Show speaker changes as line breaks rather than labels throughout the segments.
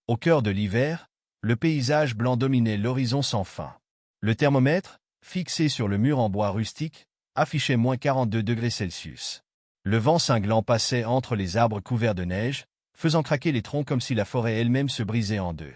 Au cœur de l'hiver, le paysage blanc dominait l'horizon sans fin. Le thermomètre, fixé sur le mur en bois rustique, affichait -42 °C. Le vent cinglant passait entre les arbres couverts de neige, faisant craquer les troncs comme si la forêt elle-même se brisait en deux.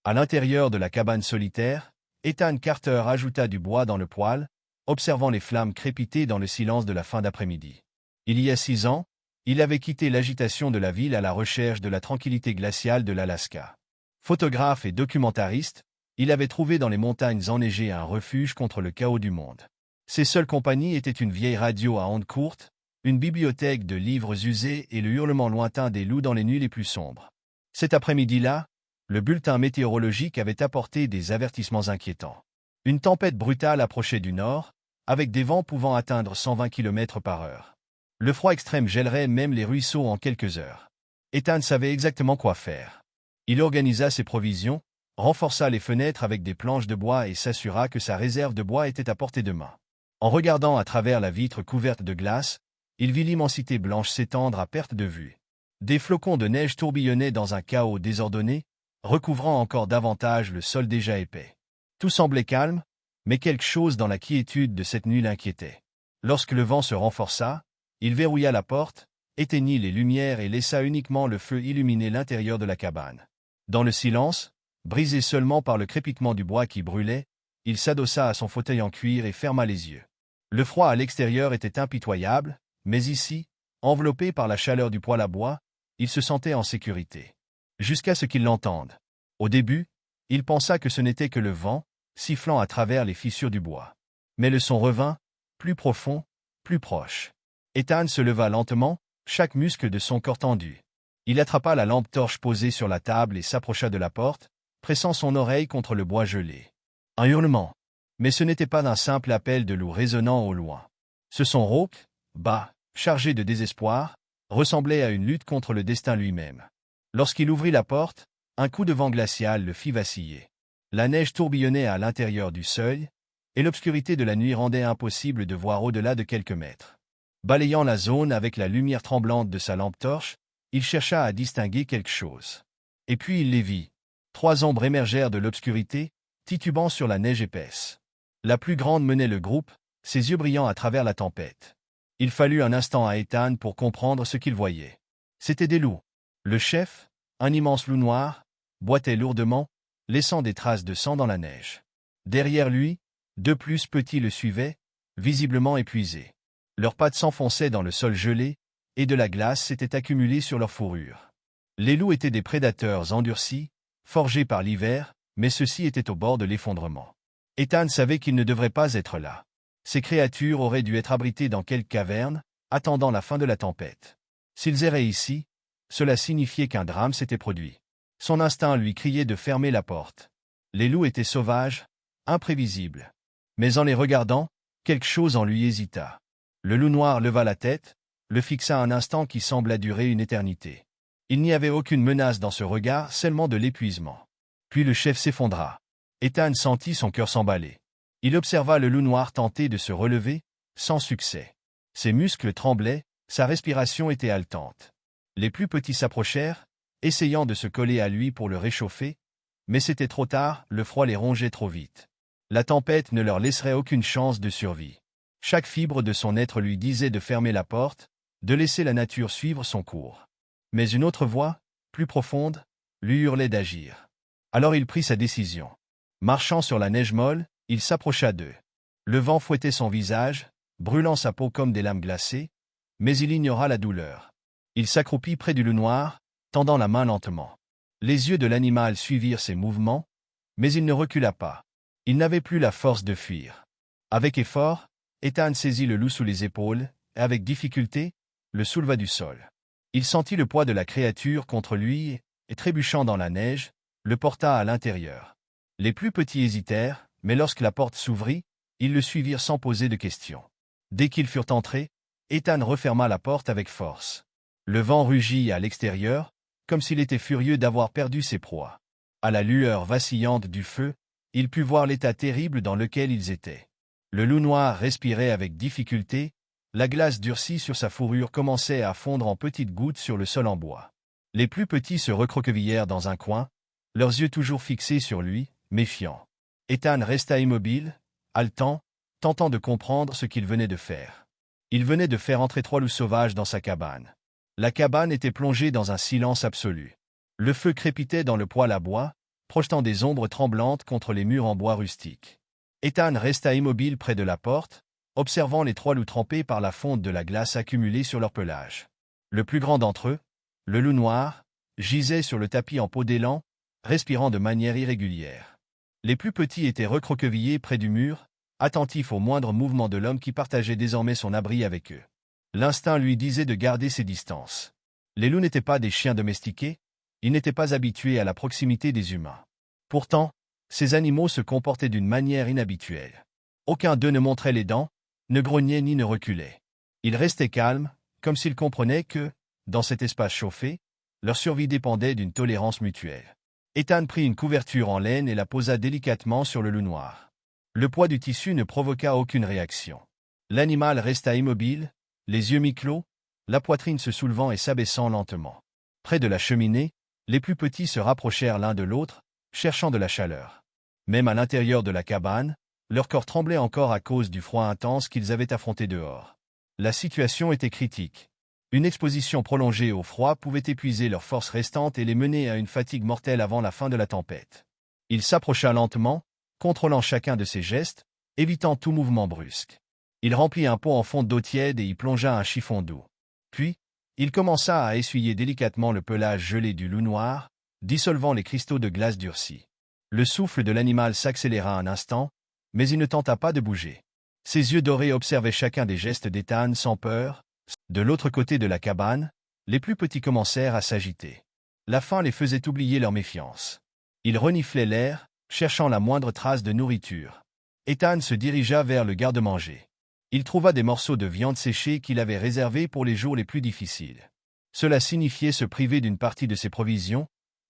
À l'intérieur de la cabane solitaire, Ethan Carter ajouta du bois dans le poêle, observant les flammes crépiter dans le silence de la fin d'après-midi. Il y a 6 ans, il avait quitté l'agitation de la ville à la recherche de la tranquillité glaciale de l'Alaska. Photographe et documentariste, il avait trouvé dans les montagnes enneigées un refuge contre le chaos du monde. Ses seules compagnies étaient une vieille radio à ondes courtes, une bibliothèque de livres usés et le hurlement lointain des loups dans les nuits les plus sombres. Cet après-midi-là, le bulletin météorologique avait apporté des avertissements inquiétants. Une tempête brutale approchait du nord, avec des vents pouvant atteindre 120 km/h. Le froid extrême gèlerait même les ruisseaux en quelques heures. Ethan savait exactement quoi faire. Il organisa ses provisions, renforça les fenêtres avec des planches de bois et s'assura que sa réserve de bois était à portée de main. En regardant à travers la vitre couverte de glace, il vit l'immensité blanche s'étendre à perte de vue. Des flocons de neige tourbillonnaient dans un chaos désordonné, recouvrant encore davantage le sol déjà épais. Tout semblait calme, mais quelque chose dans la quiétude de cette nuit l'inquiétait. Lorsque le vent se renforça, il verrouilla la porte, éteignit les lumières et laissa uniquement le feu illuminer l'intérieur de la cabane. Dans le silence, brisé seulement par le crépitement du bois qui brûlait, il s'adossa à son fauteuil en cuir et ferma les yeux. Le froid à l'extérieur était impitoyable, mais ici, enveloppé par la chaleur du poêle à bois, il se sentait en sécurité. Jusqu'à ce qu'il l'entende. Au début, il pensa que ce n'était que le vent, sifflant à travers les fissures du bois. Mais le son revint, plus profond, plus proche. Ethan se leva lentement, chaque muscle de son corps tendu. Il attrapa la lampe torche posée sur la table et s'approcha de la porte, pressant son oreille contre le bois gelé. Un hurlement. Mais ce n'était pas un simple appel de loup résonnant au loin. Ce son rauque, bas, chargé de désespoir, ressemblait à une lutte contre le destin lui-même. Lorsqu'il ouvrit la porte, un coup de vent glacial le fit vaciller. La neige tourbillonnait à l'intérieur du seuil, et l'obscurité de la nuit rendait impossible de voir au-delà de quelques mètres. Balayant la zone avec la lumière tremblante de sa lampe torche, il chercha à distinguer quelque chose. Et puis il les vit. 3 ombres émergèrent de l'obscurité, titubant sur la neige épaisse. La plus grande menait le groupe, ses yeux brillant à travers la tempête. Il fallut un instant à Ethan pour comprendre ce qu'il voyait. C'étaient des loups. Le chef, un immense loup noir, boitait lourdement, laissant des traces de sang dans la neige. Derrière lui, 2 plus petits le suivaient, visiblement épuisés. Leurs pattes s'enfonçaient dans le sol gelé, et de la glace s'était accumulée sur leurs fourrures. Les loups étaient des prédateurs endurcis, forgés par l'hiver, mais ceux-ci étaient au bord de l'effondrement. Ethan savait qu'ils ne devraient pas être là. Ces créatures auraient dû être abritées dans quelque caverne, attendant la fin de la tempête. S'ils erraient ici, cela signifiait qu'un drame s'était produit. Son instinct lui criait de fermer la porte. Les loups étaient sauvages, imprévisibles. Mais en les regardant, quelque chose en lui hésita. Le loup noir leva la tête, le fixa un instant qui sembla durer une éternité. Il n'y avait aucune menace dans ce regard, seulement de l'épuisement. Puis le chef s'effondra. Ethan sentit son cœur s'emballer. Il observa le loup noir tenter de se relever, sans succès. Ses muscles tremblaient, sa respiration était haletante. Les plus petits s'approchèrent, essayant de se coller à lui pour le réchauffer, mais c'était trop tard, le froid les rongeait trop vite. La tempête ne leur laisserait aucune chance de survie. Chaque fibre de son être lui disait de fermer la porte, de laisser la nature suivre son cours. Mais une autre voix, plus profonde, lui hurlait d'agir. Alors il prit sa décision. Marchant sur la neige molle, il s'approcha d'eux. Le vent fouettait son visage, brûlant sa peau comme des lames glacées, mais il ignora la douleur. Il s'accroupit près du loup noir, tendant la main lentement. Les yeux de l'animal suivirent ses mouvements, mais il ne recula pas. Il n'avait plus la force de fuir. Avec effort, Ethan saisit le loup sous les épaules, et avec difficulté, le souleva du sol. Il sentit le poids de la créature contre lui, et trébuchant dans la neige, le porta à l'intérieur. Les plus petits hésitèrent, mais lorsque la porte s'ouvrit, ils le suivirent sans poser de questions. Dès qu'ils furent entrés, Ethan referma la porte avec force. Le vent rugit à l'extérieur, comme s'il était furieux d'avoir perdu ses proies. À la lueur vacillante du feu, il put voir l'état terrible dans lequel ils étaient. Le loup noir respirait avec difficulté, la glace durcie sur sa fourrure commençait à fondre en petites gouttes sur le sol en bois. Les plus petits se recroquevillèrent dans un coin, leurs yeux toujours fixés sur lui, méfiants. Ethan resta immobile, haletant, tentant de comprendre ce qu'il venait de faire. Il venait de faire entrer 3 loups sauvages dans sa cabane. La cabane était plongée dans un silence absolu. Le feu crépitait dans le poêle à bois, projetant des ombres tremblantes contre les murs en bois rustique. Ethan resta immobile près de la porte, observant les 3 loups trempés par la fonte de la glace accumulée sur leur pelage. Le plus grand d'entre eux, le loup noir, gisait sur le tapis en peau d'élan, respirant de manière irrégulière. Les plus petits étaient recroquevillés près du mur, attentifs au moindre mouvement de l'homme qui partageait désormais son abri avec eux. L'instinct lui disait de garder ses distances. Les loups n'étaient pas des chiens domestiqués, ils n'étaient pas habitués à la proximité des humains. Pourtant, ces animaux se comportaient d'une manière inhabituelle. Aucun d'eux ne montrait les dents, ne grognait ni ne reculait. Ils restaient calmes, comme s'ils comprenaient que, dans cet espace chauffé, leur survie dépendait d'une tolérance mutuelle. Ethan prit une couverture en laine et la posa délicatement sur le loup noir. Le poids du tissu ne provoqua aucune réaction. L'animal resta immobile, les yeux mi-clos, la poitrine se soulevant et s'abaissant lentement. Près de la cheminée, les plus petits se rapprochèrent l'un de l'autre, cherchant de la chaleur. Même à l'intérieur de la cabane, leur corps tremblait encore à cause du froid intense qu'ils avaient affronté dehors. La situation était critique. Une exposition prolongée au froid pouvait épuiser leurs forces restantes et les mener à une fatigue mortelle avant la fin de la tempête. Il s'approcha lentement, contrôlant chacun de ses gestes, évitant tout mouvement brusque. Il remplit un pot en fonte d'eau tiède et y plongea un chiffon d'eau. Puis, il commença à essuyer délicatement le pelage gelé du loup noir, dissolvant les cristaux de glace durcis. Le souffle de l'animal s'accéléra un instant, mais il ne tenta pas de bouger. Ses yeux dorés observaient chacun des gestes d'Ethan sans peur. De l'autre côté de la cabane, les plus petits commencèrent à s'agiter. La faim les faisait oublier leur méfiance. Ils reniflaient l'air, cherchant la moindre trace de nourriture. Ethan se dirigea vers le garde-manger. Il trouva des morceaux de viande séchée qu'il avait réservés pour les jours les plus difficiles. Cela signifiait se priver d'une partie de ses provisions,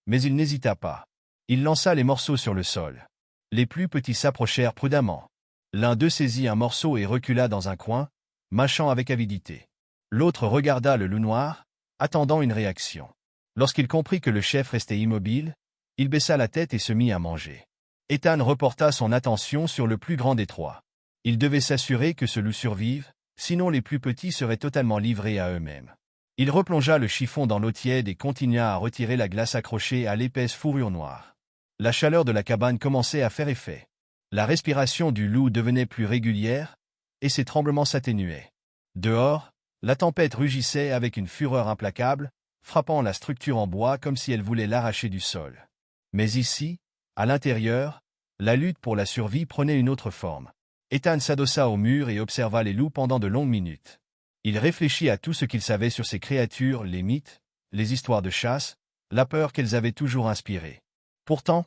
mais il n'hésita pas. Il lança les morceaux sur le sol. Les plus petits s'approchèrent prudemment. L'un d'eux saisit un morceau et recula dans un coin, mâchant avec avidité. L'autre regarda le loup noir, attendant une réaction. Lorsqu'il comprit que le chef restait immobile, il baissa la tête et se mit à manger. Ethan reporta son attention sur le plus grand des 3. Il devait s'assurer que ce loup survive, sinon les plus petits seraient totalement livrés à eux-mêmes. Il replongea le chiffon dans l'eau tiède et continua à retirer la glace accrochée à l'épaisse fourrure noire. La chaleur de la cabane commençait à faire effet. La respiration du loup devenait plus régulière, et ses tremblements s'atténuaient. Dehors, la tempête rugissait avec une fureur implacable, frappant la structure en bois comme si elle voulait l'arracher du sol. Mais ici, à l'intérieur, la lutte pour la survie prenait une autre forme. Ethan s'adossa au mur et observa les loups pendant de longues minutes. Il réfléchit à tout ce qu'il savait sur ces créatures, les mythes, les histoires de chasse, la peur qu'elles avaient toujours inspirée. Pourtant,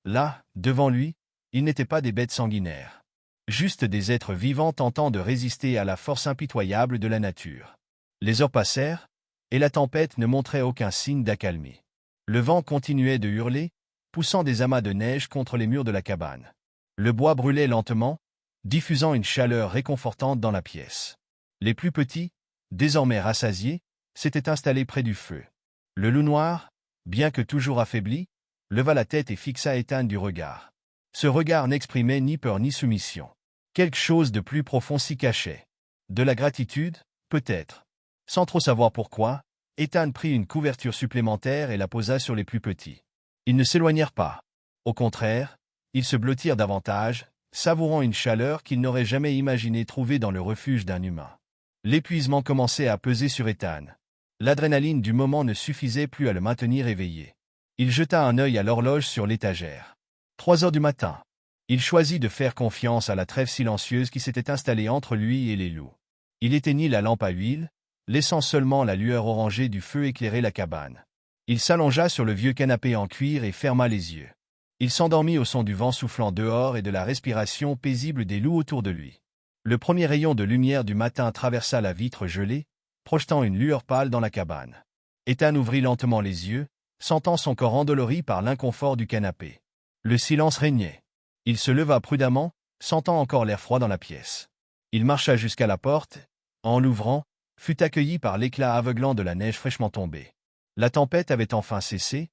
là, devant lui, ils n'étaient pas des bêtes sanguinaires. Juste des êtres vivants tentant de résister à la force impitoyable de la nature. Les heures passèrent, et la tempête ne montrait aucun signe d'accalmie. Le vent continuait de hurler, poussant des amas de neige contre les murs de la cabane. Le bois brûlait lentement, diffusant une chaleur réconfortante dans la pièce. Les plus petits, désormais rassasiés, s'étaient installés près du feu. Le loup noir, bien que toujours affaibli, leva la tête et fixa Ethan du regard. Ce regard n'exprimait ni peur ni soumission. Quelque chose de plus profond s'y cachait. De la gratitude, peut-être. Sans trop savoir pourquoi, Ethan prit une couverture supplémentaire et la posa sur les plus petits. Ils ne s'éloignèrent pas. Au contraire, ils se blottirent davantage, savourant une chaleur qu'ils n'auraient jamais imaginé trouver dans le refuge d'un humain. L'épuisement commençait à peser sur Ethan. L'adrénaline du moment ne suffisait plus à le maintenir éveillé. Il jeta un œil à l'horloge sur l'étagère. 3 heures du matin. Il choisit de faire confiance à la trêve silencieuse qui s'était installée entre lui et les loups. Il éteignit la lampe à huile, laissant seulement la lueur orangée du feu éclairer la cabane. Il s'allongea sur le vieux canapé en cuir et ferma les yeux. Il s'endormit au son du vent soufflant dehors et de la respiration paisible des loups autour de lui. Le premier rayon de lumière du matin traversa la vitre gelée, projetant une lueur pâle dans la cabane. Ethan ouvrit lentement les yeux, sentant son corps endolori par l'inconfort du canapé. Le silence régnait. Il se leva prudemment, sentant encore l'air froid dans la pièce. Il marcha jusqu'à la porte, en l'ouvrant, fut accueilli par l'éclat aveuglant de la neige fraîchement tombée. La tempête avait enfin cessé,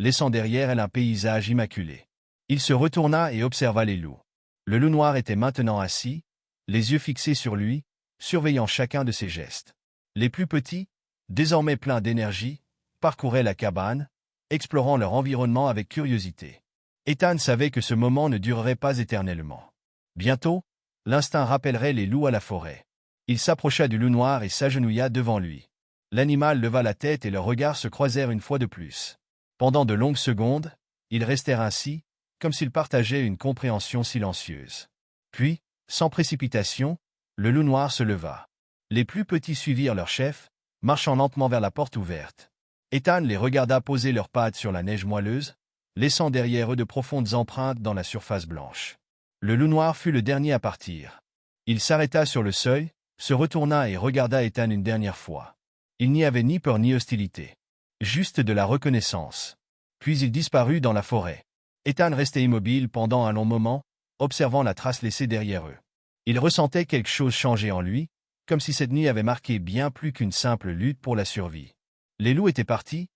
laissant derrière elle un paysage immaculé. Il se retourna et observa les loups. Le loup noir était maintenant assis, les yeux fixés sur lui, surveillant chacun de ses gestes. Les plus petits, désormais pleins d'énergie, parcouraient la cabane, explorant leur environnement avec curiosité. Ethan savait que ce moment ne durerait pas éternellement. Bientôt, l'instinct rappellerait les loups à la forêt. Il s'approcha du loup noir et s'agenouilla devant lui. L'animal leva la tête et leurs regards se croisèrent une fois de plus. Pendant de longues secondes, ils restèrent ainsi, comme s'ils partageaient une compréhension silencieuse. Puis, sans précipitation, le loup noir se leva. Les plus petits suivirent leur chef, marchant lentement vers la porte ouverte. Ethan les regarda poser leurs pattes sur la neige moelleuse, laissant derrière eux de profondes empreintes dans la surface blanche. Le loup noir fut le dernier à partir. Il s'arrêta sur le seuil, se retourna et regarda Ethan une dernière fois. Il n'y avait ni peur ni hostilité. Juste de la reconnaissance. Puis il disparut dans la forêt. Ethan restait immobile pendant un long moment, observant la trace laissée derrière eux. Il ressentait quelque chose changer en lui, comme si cette nuit avait marqué bien plus qu'une simple lutte pour la survie. Les loups étaient partis,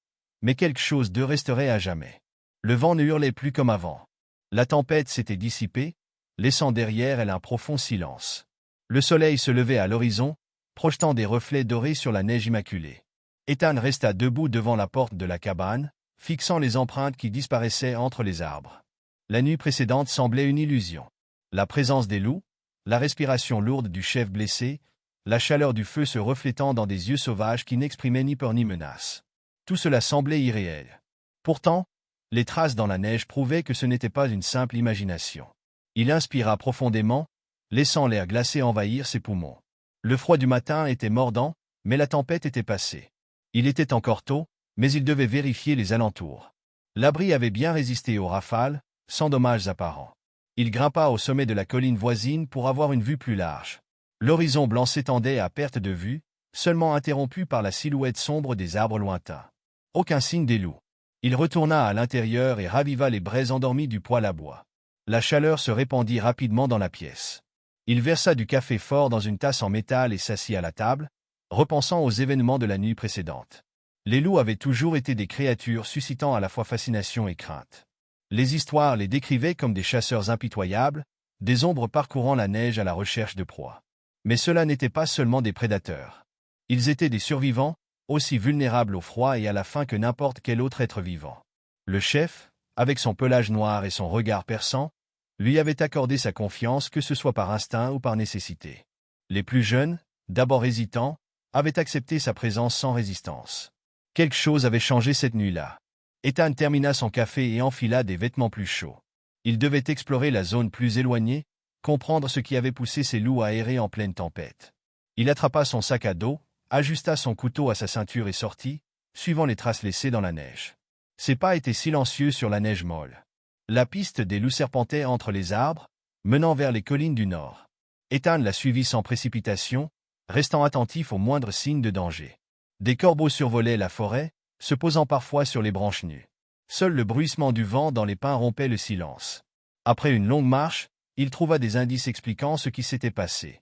mais quelque chose d'eux resterait à jamais. Le vent ne hurlait plus comme avant. La tempête s'était dissipée, laissant derrière elle un profond silence. Le soleil se levait à l'horizon, projetant des reflets dorés sur la neige immaculée. Ethan resta debout devant la porte de la cabane, fixant les empreintes qui disparaissaient entre les arbres. La nuit précédente semblait une illusion. La présence des loups, la respiration lourde du chef blessé, la chaleur du feu se reflétant dans des yeux sauvages qui n'exprimaient ni peur ni menace. Tout cela semblait irréel. Pourtant, les traces dans la neige prouvaient que ce n'était pas une simple imagination. Il inspira profondément, laissant l'air glacé envahir ses poumons. Le froid du matin était mordant, mais la tempête était passée. Il était encore tôt, mais il devait vérifier les alentours. L'abri avait bien résisté aux rafales, sans dommages apparents. Il grimpa au sommet de la colline voisine pour avoir une vue plus large. L'horizon blanc s'étendait à perte de vue, seulement interrompu par la silhouette sombre des arbres lointains. Aucun signe des loups. Il retourna à l'intérieur et raviva les braises endormies du poêle à bois. La chaleur se répandit rapidement dans la pièce. Il versa du café fort dans une tasse en métal et s'assit à la table, repensant aux événements de la nuit précédente. Les loups avaient toujours été des créatures suscitant à la fois fascination et crainte. Les histoires les décrivaient comme des chasseurs impitoyables, des ombres parcourant la neige à la recherche de proies. Mais cela n'était pas seulement des prédateurs. Ils étaient des survivants, aussi vulnérables au froid et à la faim que n'importe quel autre être vivant. Le chef, avec son pelage noir et son regard perçant, lui avait accordé sa confiance que ce soit par instinct ou par nécessité. Les plus jeunes, d'abord hésitants, avaient accepté sa présence sans résistance. Quelque chose avait changé cette nuit-là. Ethan termina son café et enfila des vêtements plus chauds. Il devait explorer la zone plus éloignée, comprendre ce qui avait poussé ces loups à errer en pleine tempête. Il attrapa son sac à dos, ajusta son couteau à sa ceinture et sortit, suivant les traces laissées dans la neige. Ses pas étaient silencieux sur la neige molle. La piste des loups serpentait entre les arbres, menant vers les collines du nord. Ethan la suivit sans précipitation, restant attentif aux moindres signes de danger. Des corbeaux survolaient la forêt, se posant parfois sur les branches nues. Seul le bruissement du vent dans les pins rompait le silence. Après une longue marche, il trouva des indices expliquant ce qui s'était passé.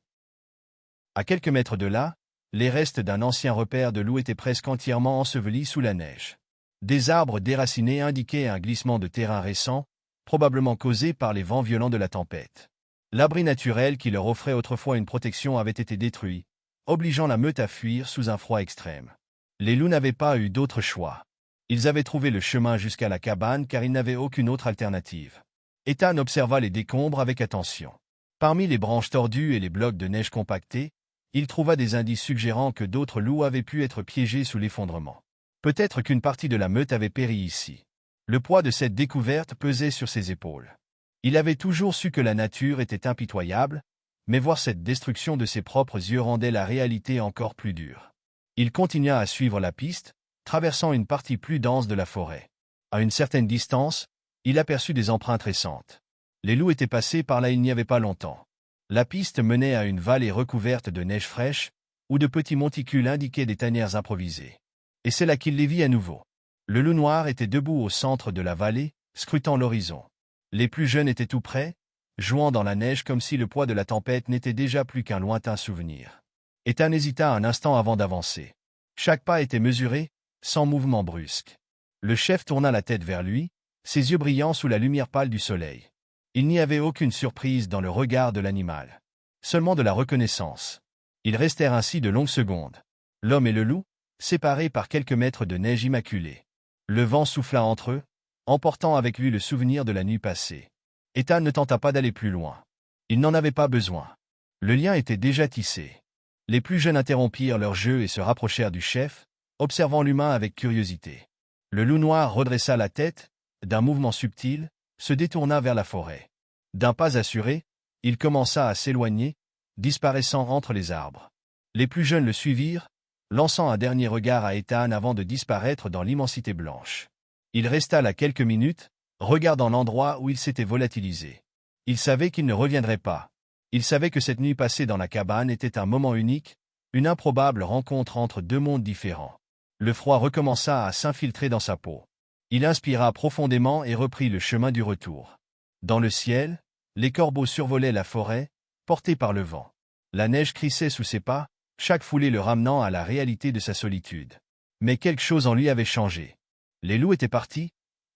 À quelques mètres de là, les restes d'un ancien repère de loups étaient presque entièrement ensevelis sous la neige. Des arbres déracinés indiquaient un glissement de terrain récent, probablement causé par les vents violents de la tempête. L'abri naturel qui leur offrait autrefois une protection avait été détruit, obligeant la meute à fuir sous un froid extrême. Les loups n'avaient pas eu d'autre choix. Ils avaient trouvé le chemin jusqu'à la cabane car ils n'avaient aucune autre alternative. Ethan observa les décombres avec attention. Parmi les branches tordues et les blocs de neige compactés, il trouva des indices suggérant que d'autres loups avaient pu être piégés sous l'effondrement. Peut-être qu'une partie de la meute avait péri ici. Le poids de cette découverte pesait sur ses épaules. Il avait toujours su que la nature était impitoyable, mais voir cette destruction de ses propres yeux rendait la réalité encore plus dure. Il continua à suivre la piste, traversant une partie plus dense de la forêt. À une certaine distance, il aperçut des empreintes récentes. Les loups étaient passés par là il n'y avait pas longtemps. La piste menait à une vallée recouverte de neige fraîche, où de petits monticules indiquaient des tanières improvisées. Et c'est là qu'il les vit à nouveau. Le loup noir était debout au centre de la vallée, scrutant l'horizon. Les plus jeunes étaient tout près, jouant dans la neige comme si le poids de la tempête n'était déjà plus qu'un lointain souvenir. Ethan hésita un instant avant d'avancer. Chaque pas était mesuré, sans mouvement brusque. Le chef tourna la tête vers lui, ses yeux brillant sous la lumière pâle du soleil. Il n'y avait aucune surprise dans le regard de l'animal. Seulement de la reconnaissance. Ils restèrent ainsi de longues secondes. L'homme et le loup, séparés par quelques mètres de neige immaculée. Le vent souffla entre eux, emportant avec lui le souvenir de la nuit passée. Ethan ne tenta pas d'aller plus loin. Il n'en avait pas besoin. Le lien était déjà tissé. Les plus jeunes interrompirent leur jeu et se rapprochèrent du chef, observant l'humain avec curiosité. Le loup noir redressa la tête, d'un mouvement subtil, se détourna vers la forêt. D'un pas assuré, il commença à s'éloigner, disparaissant entre les arbres. Les plus jeunes le suivirent, lançant un dernier regard à Ethan avant de disparaître dans l'immensité blanche. Il resta là quelques minutes, regardant l'endroit où il s'était volatilisé. Il savait qu'il ne reviendrait pas. Il savait que cette nuit passée dans la cabane était un moment unique, une improbable rencontre entre deux mondes différents. Le froid recommença à s'infiltrer dans sa peau. Il inspira profondément et reprit le chemin du retour. Dans le ciel, les corbeaux survolaient la forêt, portés par le vent. La neige crissait sous ses pas, chaque foulée le ramenant à la réalité de sa solitude. Mais quelque chose en lui avait changé. Les loups étaient partis,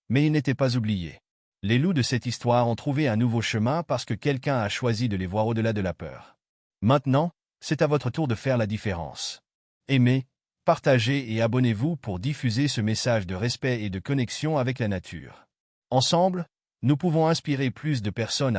mais ils n'étaient pas oubliés. Les loups de cette histoire ont trouvé un nouveau chemin parce que quelqu'un a choisi de les voir au-delà de la peur. Maintenant, c'est à votre tour de faire la différence. Aimez, partagez et abonnez-vous pour diffuser ce message de respect et de connexion avec la nature. Ensemble, nous pouvons inspirer plus de personnes à